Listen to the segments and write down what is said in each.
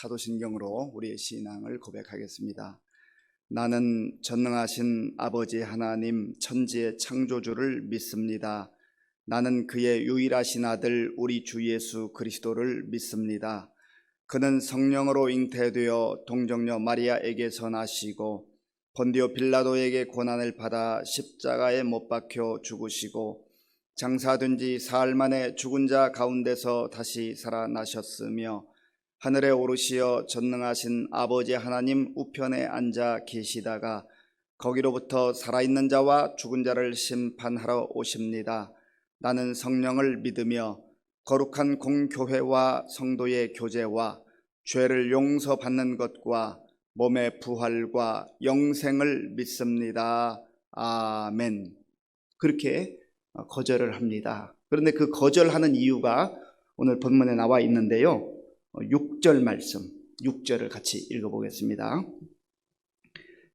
사도신경으로 우리의 신앙을 고백하겠습니다. 나는 전능하신 아버지 하나님 천지의 창조주를 믿습니다. 나는 그의 유일하신 아들 우리 주 예수 그리스도를 믿습니다. 그는 성령으로 잉태되어 동정녀 마리아에게서 나시고 본디오 빌라도에게 고난을 받아 십자가에 못 박혀 죽으시고 장사된 지 사흘 만에 죽은 자 가운데서 다시 살아나셨으며 하늘에 오르시어 전능하신 아버지 하나님 우편에 앉아 계시다가 거기로부터 살아있는 자와 죽은 자를 심판하러 오십니다. 나는 성령을 믿으며 거룩한 공교회와 성도의 교제와 죄를 용서받는 것과 몸의 부활과 영생을 믿습니다. 아멘. 그렇게 거절을 합니다. 그런데 그 거절하는 이유가 오늘 본문에 나와 있는데요, 6절 말씀, 6절을 같이 읽어보겠습니다.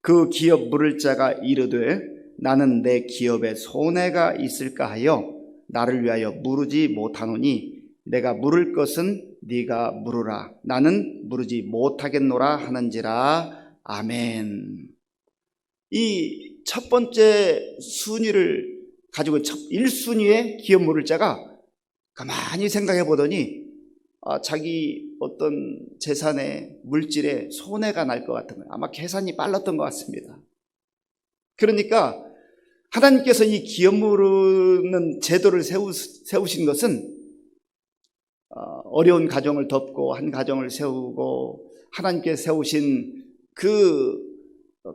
그 기업 물을 자가 이르되 나는 내 기업에 손해가 있을까 하여 나를 위하여 물으지 못하노니 내가 물을 것은 네가 물으라. 나는 물으지 못하겠노라 하는지라. 아멘. 이 첫 번째 순위를 가지고 1순위의 기업 물을 자가 가만히 생각해 보더니 자기 어떤 재산에 물질에 손해가 날 것 같은 거예요. 아마 계산이 빨랐던 것 같습니다. 그러니까 하나님께서 이 기업 물는 제도를 세우신 것은 어려운 가정을 덮고 한 가정을 세우고 하나님께서 세우신 그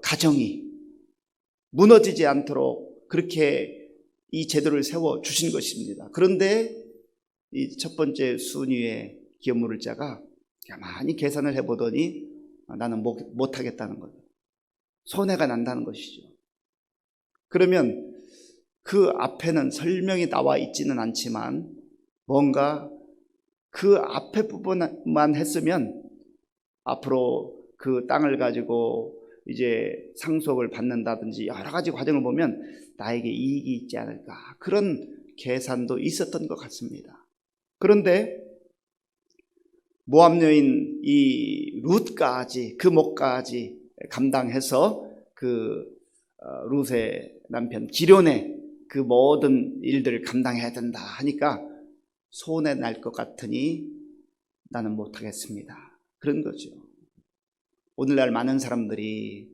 가정이 무너지지 않도록 그렇게 이 제도를 세워 주신 것입니다. 그런데 이 첫 번째 순위의 기업 물을 자가 가만히 계산을 해보더니 나는 못하겠다는 거예요. 손해가 난다는 것이죠. 그러면 그 앞에는 설명이 나와 있지는 않지만 뭔가 그 앞에 부분만 했으면 앞으로 그 땅을 가지고 이제 상속을 받는다든지 여러 가지 과정을 보면 나에게 이익이 있지 않을까, 그런 계산도 있었던 것 같습니다. 그런데 모압 여인 이 룻까지, 그 목까지 감당해서 그 룻의 남편 기련의 그 모든 일들을 감당해야 된다 하니까 손해 날 것 같으니 나는 못하겠습니다. 그런 거죠. 오늘날 많은 사람들이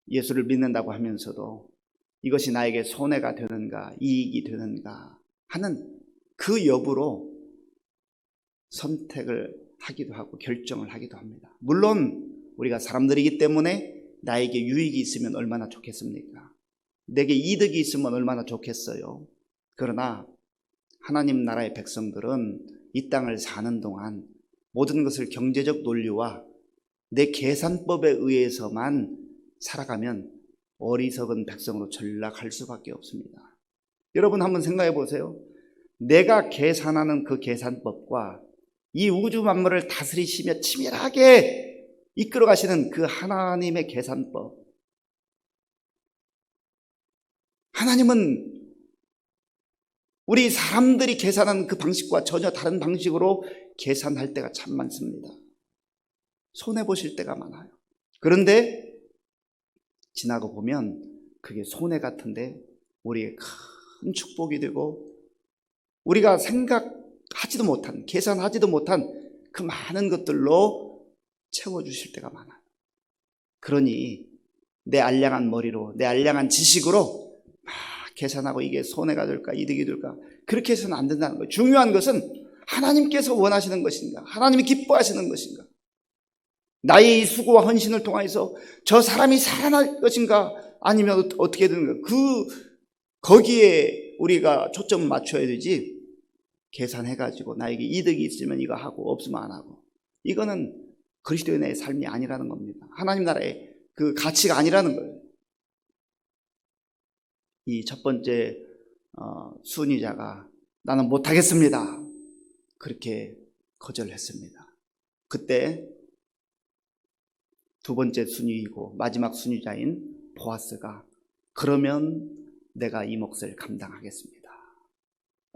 예수를 믿는다고 하면서도 이것이 나에게 손해가 되는가 이익이 되는가 하는 그 여부로 선택을 하기도 하고 결정을 하기도 합니다. 물론 우리가 사람들이기 때문에 나에게 유익이 있으면 얼마나 좋겠습니까? 내게 이득이 있으면 얼마나 좋겠어요. 그러나 하나님 나라의 백성들은 이 땅을 사는 동안 모든 것을 경제적 논리와 내 계산법에 의해서만 살아가면 어리석은 백성으로 전락할 수밖에 없습니다. 여러분 한번 생각해 보세요. 내가 계산하는 그 계산법과 이 우주 만물을 다스리시며 치밀하게 이끌어 가시는 그 하나님의 계산법, 하나님은 우리 사람들이 계산하는 그 방식과 전혀 다른 방식으로 계산할 때가 참 많습니다. 손해보실 때가 많아요. 그런데 지나고 보면 그게 손해 같은데 우리의 큰 축복이 되고 우리가 생각하지도 못한, 계산하지도 못한 그 많은 것들로 채워주실 때가 많아요. 그러니 내 알량한 머리로, 내 알량한 지식으로 막 계산하고 이게 손해가 될까 이득이 될까 그렇게 해서는 안 된다는 거예요. 중요한 것은 하나님께서 원하시는 것인가, 하나님이 기뻐하시는 것인가, 나의 수고와 헌신을 통해서 저 사람이 살아날 것인가 아니면 어떻게 되는가, 거기에 우리가 초점을 맞춰야 되지, 계산해가지고 나에게 이득이 있으면 이거 하고 없으면 안 하고, 이거는 그리스도인의 삶이 아니라는 겁니다. 하나님 나라의 그 가치가 아니라는 거예요. 이 첫 번째 순위자가 나는 못하겠습니다 그렇게 거절했습니다. 그때 두 번째 순위이고 마지막 순위자인 보아스가 그러면 내가 이 몫을 감당하겠습니다.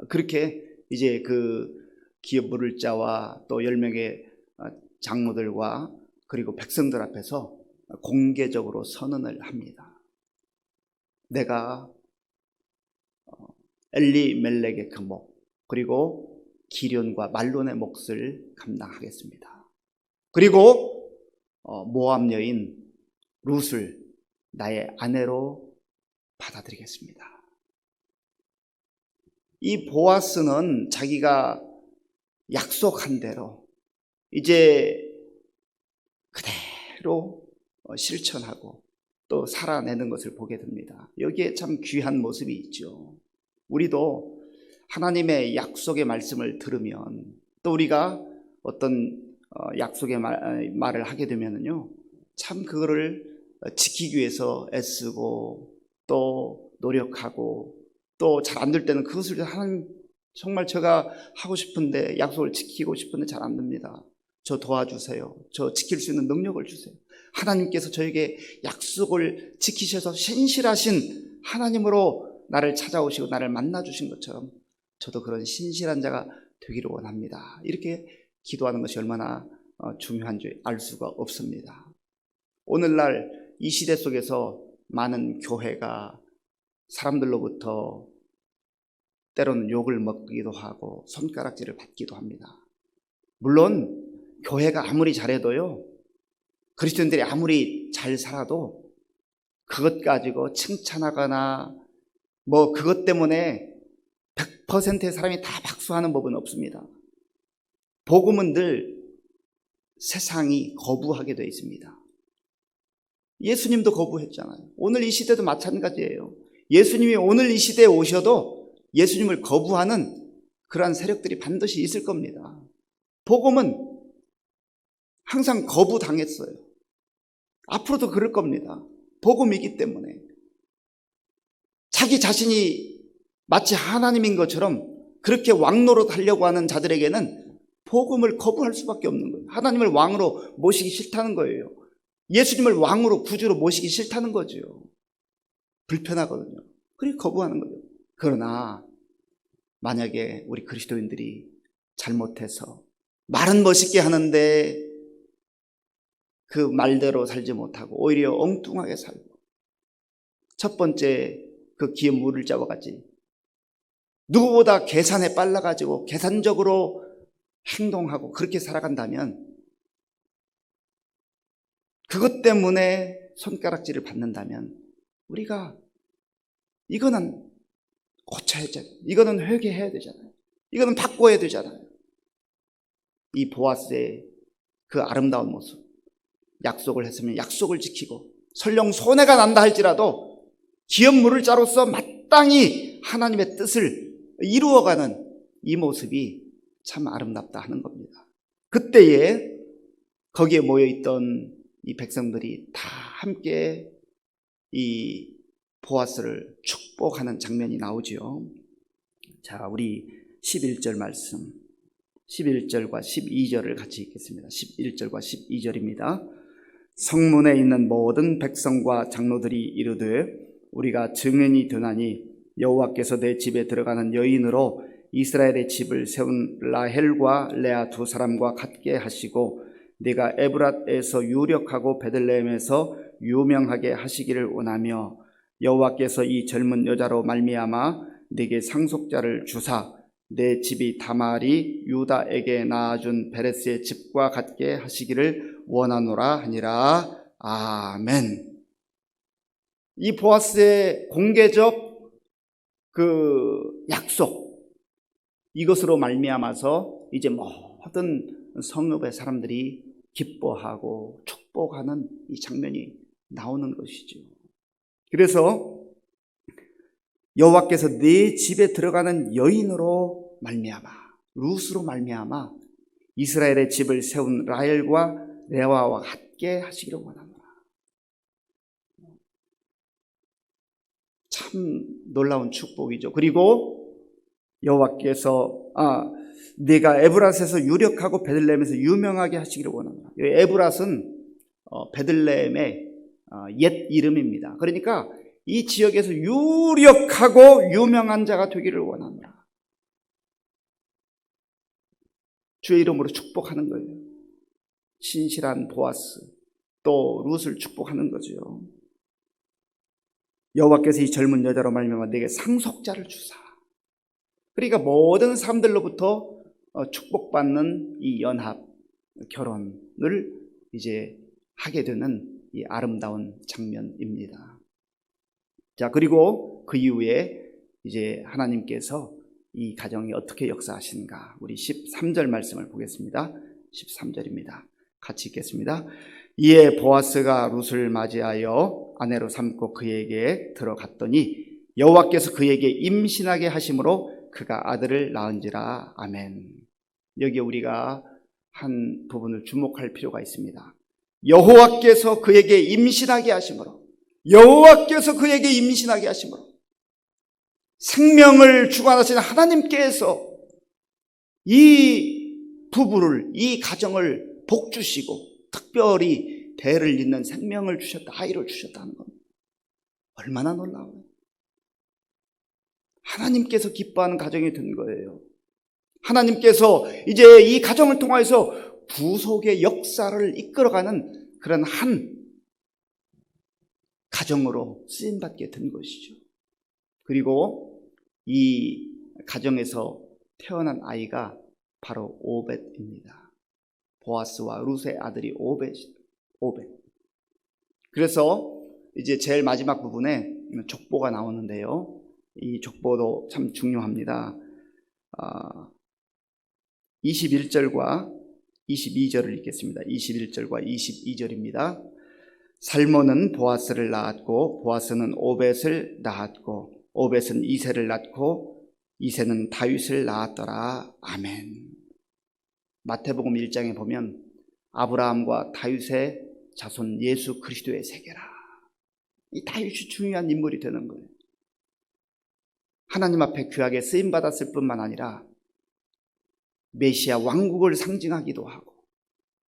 그렇게 이제 그 기업 물을 자와 또 10명의 장로들과 그리고 백성들 앞에서 공개적으로 선언을 합니다. 내가 엘리멜렉의 그 목, 그리고 기련과 말론의 몫을 감당하겠습니다. 그리고 모압 여인 룻을 나의 아내로 받아들이겠습니다. 이 보아스는 자기가 약속한 대로 이제 그대로 실천하고 또 살아내는 것을 보게 됩니다. 여기에 참 귀한 모습이 있죠. 우리도 하나님의 약속의 말씀을 들으면 또 우리가 어떤 약속의 말을 하게 되면은요, 참 그거를 지키기 위해서 애쓰고 또 노력하고 또 잘 안 될 때는 그것을 하나님 정말 제가 하고 싶은데 약속을 지키고 싶은데 잘 안 됩니다. 저 도와주세요. 저 지킬 수 있는 능력을 주세요. 하나님께서 저에게 약속을 지키셔서 신실하신 하나님으로 나를 찾아오시고 나를 만나주신 것처럼 저도 그런 신실한 자가 되기를 원합니다. 이렇게 기도하는 것이 얼마나 중요한지 알 수가 없습니다. 오늘날 이 시대 속에서 많은 교회가 사람들로부터 때로는 욕을 먹기도 하고 손가락질을 받기도 합니다. 물론 교회가 아무리 잘해도요, 그리스도인들이 아무리 잘 살아도 그것 가지고 칭찬하거나 뭐 그것 때문에 100%의 사람이 다 박수하는 법은 없습니다. 복음은 늘 세상이 거부하게 되어 있습니다. 예수님도 거부했잖아요. 오늘 이 시대도 마찬가지예요. 예수님이 오늘 이 시대에 오셔도 예수님을 거부하는 그러한 세력들이 반드시 있을 겁니다. 복음은 항상 거부당했어요. 앞으로도 그럴 겁니다. 복음이기 때문에. 자기 자신이 마치 하나님인 것처럼 그렇게 왕노릇 하려고 하는 자들에게는 복음을 거부할 수밖에 없는 거예요. 하나님을 왕으로 모시기 싫다는 거예요. 예수님을 왕으로 구주로 모시기 싫다는 거죠. 불편하거든요. 그렇게 거부하는 거죠. 그러나 만약에 우리 그리스도인들이 잘못해서 말은 멋있게 하는데 그 말대로 살지 못하고 오히려 엉뚱하게 살고, 첫 번째 그 기업 물을 잡아가지 누구보다 계산에 빨라가지고 계산적으로 행동하고 그렇게 살아간다면, 그것 때문에 손가락질을 받는다면 우리가 이거는 고쳐야 되잖아요. 이거는 회개해야 되잖아요. 이거는 바꿔야 되잖아요. 이 보아스의 그 아름다운 모습, 약속을 했으면 약속을 지키고 설령 손해가 난다 할지라도 기업 물을 자로서 마땅히 하나님의 뜻을 이루어가는 이 모습이 참 아름답다 하는 겁니다. 그때에 거기에 모여있던 이 백성들이 다 함께 이 보아스를 축복하는 장면이 나오죠. 자, 우리 11절 말씀, 11절과 12절을 같이 읽겠습니다. 11절과 12절입니다. 성문에 있는 모든 백성과 장로들이 이르되 우리가 증인이 되나니 여호와께서 내 집에 들어가는 여인으로 이스라엘의 집을 세운 라헬과 레아 두 사람과 같게 하시고 네가 에브랏에서 유력하고 베들레헴에서 유명하게 하시기를 원하며 여호와께서 이 젊은 여자로 말미암아 네게 상속자를 주사 내 집이 다말이 유다에게 낳아준 베레스의 집과 같게 하시기를 원하노라 하니라. 아멘. 이 보아스의 공개적 그 약속, 이것으로 말미암아서 이제 모든 성읍의 사람들이 기뻐하고 축복하는 이 장면이 나오는 것이죠. 그래서 여호와께서 네 집에 들어가는 여인으로 말미암아, 룻으로 말미암아 이스라엘의 집을 세운 라헬과 레아와 같게 하시기를 원하노라. 참 놀라운 축복이죠. 그리고 여호와께서 네가 에브랏에서 유력하고 베들레헴에서 유명하게 하시기를 원하노라. 에브랏은 베들레헴의 옛 이름입니다. 그러니까 이 지역에서 유력하고 유명한 자가 되기를 원합니다. 주의 이름으로 축복하는 거예요. 신실한 보아스, 또 룻을 축복하는 거죠. 여호와께서 이 젊은 여자로 말미암아 내게 상속자를 주사. 그러니까 모든 사람들로부터 축복받는 이 연합, 결혼을 이제 하게 되는 이 아름다운 장면입니다. 자, 그리고 그 이후에 이제 하나님께서 이 가정이 어떻게 역사하시는가, 우리 13절 말씀을 보겠습니다. 13절입니다. 같이 읽겠습니다. 이에 보아스가 룻을 맞이하여 아내로 삼고 그에게 들어갔더니 여호와께서 그에게 임신하게 하심으로 그가 아들을 낳은지라. 아멘. 여기에 우리가 한 부분을 주목할 필요가 있습니다. 여호와께서 그에게 임신하게 하심으로, 여호와께서 그에게 임신하게 하심으로, 생명을 주관하시는 하나님께서 이 부부를, 이 가정을 복주시고 특별히 대를 잇는 생명을 주셨다, 아이를 주셨다는 겁니다. 얼마나 놀라워요. 하나님께서 기뻐하는 가정이 된 거예요. 하나님께서 이제 이 가정을 통해서 구속의 역사를 이끌어가는 그런 한 가정으로 쓰임받게 된 것이죠. 그리고 이 가정에서 태어난 아이가 바로 오벳입니다. 보아스와 룻의 아들이 오벳. 그래서 이제 제일 마지막 부분에 족보가 나오는데요. 이 족보도 참 중요합니다. 21절과 22절을 읽겠습니다. 21절과 22절입니다. 살몬은 보아스를 낳았고 보아스는 오벳을 낳았고 오벳은 이새를 낳고 이새는 다윗을 낳았더라. 아멘. 마태복음 1장에 보면 아브라함과 다윗의 자손 예수 그리스도의 세계라. 이 다윗이 중요한 인물이 되는 거예요. 하나님 앞에 귀하게 쓰임받았을 뿐만 아니라 메시아 왕국을 상징하기도 하고,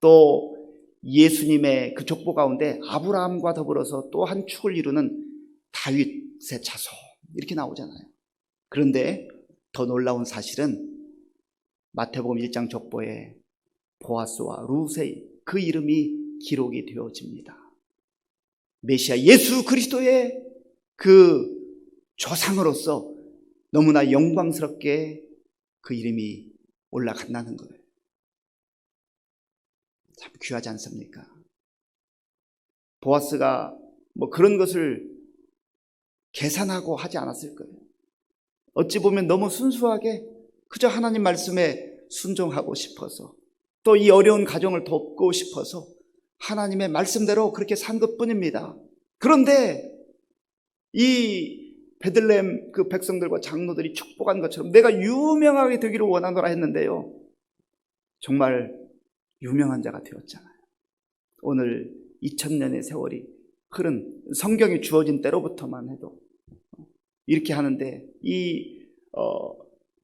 또 예수님의 그 족보 가운데 아브라함과 더불어서 또 한 축을 이루는 다윗의 자손, 이렇게 나오잖아요. 그런데 더 놀라운 사실은 마태복음 1장 족보에 보아스와 룻의 그 이름이 기록이 되어집니다. 메시아 예수 그리스도의 그 조상으로서 너무나 영광스럽게 그 이름이 올라간다는 거예요. 참 귀하지 않습니까? 보아스가 뭐 그런 것을 계산하고 하지 않았을 거예요. 어찌 보면 너무 순수하게 그저 하나님 말씀에 순종하고 싶어서, 또 이 어려운 가정을 돕고 싶어서 하나님의 말씀대로 그렇게 산 것뿐입니다. 그런데 이 베들레헴 그 백성들과 장로들이 축복한 것처럼 내가 유명하게 되기를 원하노라 했는데요, 정말 유명한 자가 되었잖아요. 오늘 2000년의 세월이 흐른 성경이 주어진 때로부터만 해도 이렇게 하는데, 이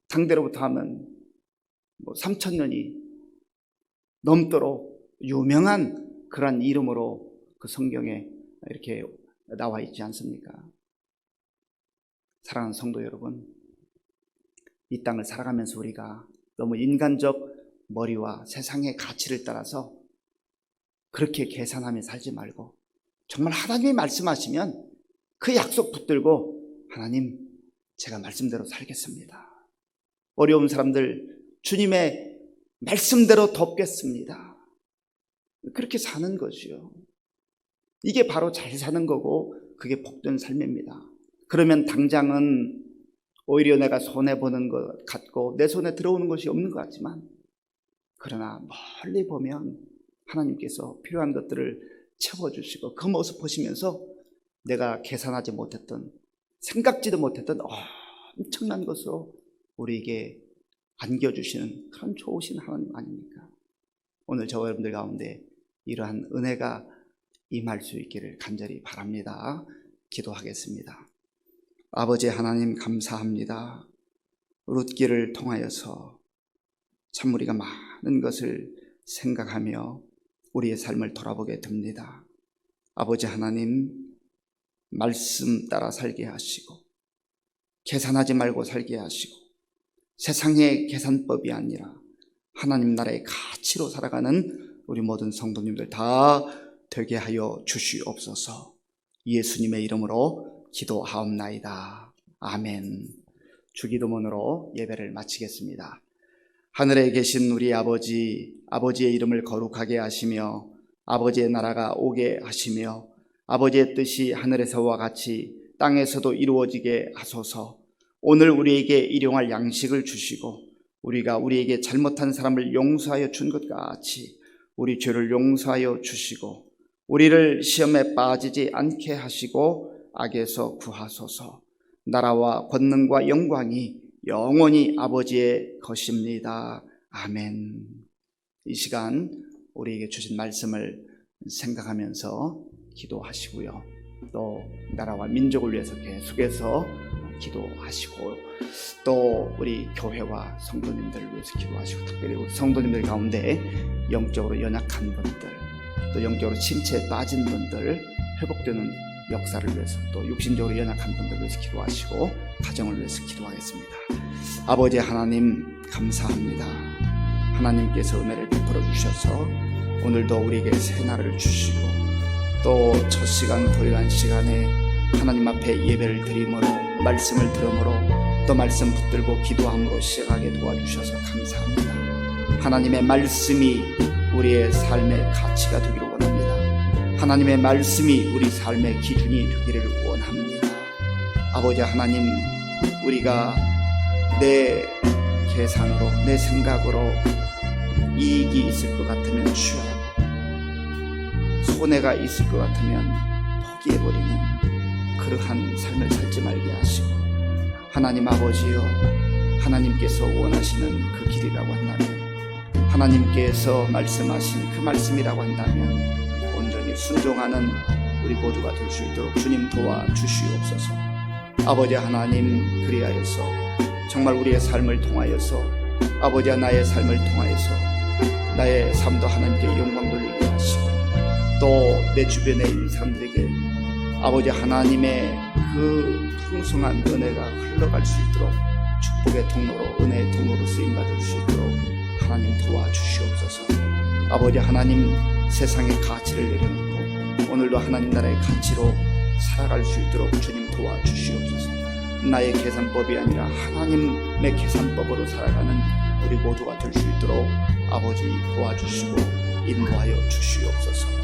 당대로부터 하면 3000년이 넘도록 유명한 그러한 이름으로 그 성경에 이렇게 나와 있지 않습니까? 사랑하는 성도 여러분, 이 땅을 살아가면서 우리가 너무 인간적 머리와 세상의 가치를 따라서 그렇게 계산하며 살지 말고, 정말 하나님이 말씀하시면 그 약속 붙들고 하나님, 제가 말씀대로 살겠습니다. 어려운 사람들 주님의 말씀대로 돕겠습니다. 그렇게 사는 거지요. 이게 바로 잘 사는 거고 그게 복된 삶입니다. 그러면 당장은 오히려 내가 손해보는 것 같고 내 손에 들어오는 것이 없는 것 같지만, 그러나 멀리 보면 하나님께서 필요한 것들을 채워주시고 그 모습 보시면서 내가 계산하지 못했던, 생각지도 못했던 엄청난 것으로 우리에게 안겨주시는 그런 좋으신 하나님 아닙니까? 오늘 저와 여러분들 가운데 이러한 은혜가 임할 수 있기를 간절히 바랍니다. 기도하겠습니다. 아버지 하나님, 감사합니다. 룻기를 통하여서 참 우리가 많은 것을 생각하며 우리의 삶을 돌아보게 됩니다. 아버지 하나님, 말씀 따라 살게 하시고 계산하지 말고 살게 하시고 세상의 계산법이 아니라 하나님 나라의 가치로 살아가는 우리 모든 성도님들 다 되게 하여 주시옵소서. 예수님의 이름으로 기도하옵나이다. 아멘. 주기도문으로 예배를 마치겠습니다. 하늘에 계신 우리 아버지, 아버지의 이름을 거룩하게 하시며 아버지의 나라가 오게 하시며 아버지의 뜻이 하늘에서와 같이 땅에서도 이루어지게 하소서. 오늘 우리에게 일용할 양식을 주시고 우리가 우리에게 잘못한 사람을 용서하여 준 것 같이 우리 죄를 용서하여 주시고 우리를 시험에 빠지지 않게 하시고 악에서 구하소서. 나라와 권능과 영광이 영원히 아버지의 것입니다. 아멘. 이 시간 우리에게 주신 말씀을 생각하면서 기도하시고요. 또 나라와 민족을 위해서 계속해서 기도하시고 또 우리 교회와 성도님들을 위해서 기도하시고 특별히 우리 성도님들 가운데 영적으로 연약한 분들 또 영적으로 침체에 빠진 분들 회복되는 역사를 위해서 또 육신적으로 연약한 분들을 위해서 기도하시고 가정을 위해서 기도하겠습니다. 아버지 하나님 감사합니다. 하나님께서 은혜를 베풀어 주셔서 오늘도 우리에게 새날을 주시고 또 첫 시간 토요일 시간에 하나님 앞에 예배를 드림으로 말씀을 들음으로 또 말씀 붙들고 기도함으로 시작하게 도와주셔서 감사합니다. 하나님의 말씀이 우리의 삶의 가치가 되기를 원합니다. 하나님의 말씀이 우리 삶의 기준이 되기를 원합니다. 아버지 하나님, 우리가 내 계산으로 내 생각으로 이익이 있을 것 같으면 취하고 손해가 있을 것 같으면 포기해버리는 그러한 삶을 살지 말게 하시고 하나님 아버지여, 하나님께서 원하시는 그 길이라고 한다면 하나님께서 말씀하신 그 말씀이라고 한다면 온전히 순종하는 우리 모두가 될 수 있도록 주님 도와주시옵소서. 아버지 하나님, 그리하여서 정말 우리의 삶을 통하여서 아버지와 나의 삶을 통하여서 나의 삶도 하나님께 영광 돌리게 하시고 또 내 주변에 있는 사람들에게 아버지 하나님의 그 풍성한 은혜가 흘러갈 수 있도록 축복의 통로로 은혜의 통로로 쓰임받을 수 있도록 하나님 도와주시옵소서. 아버지 하나님, 세상의 가치를 내려놓고 오늘도 하나님 나라의 가치로 살아갈 수 있도록 주님 도와주시옵소서. 나의 계산법이 아니라 하나님의 계산법으로 살아가는 우리 모두가 될 수 있도록 아버지 도와주시고 인도하여 주시옵소서.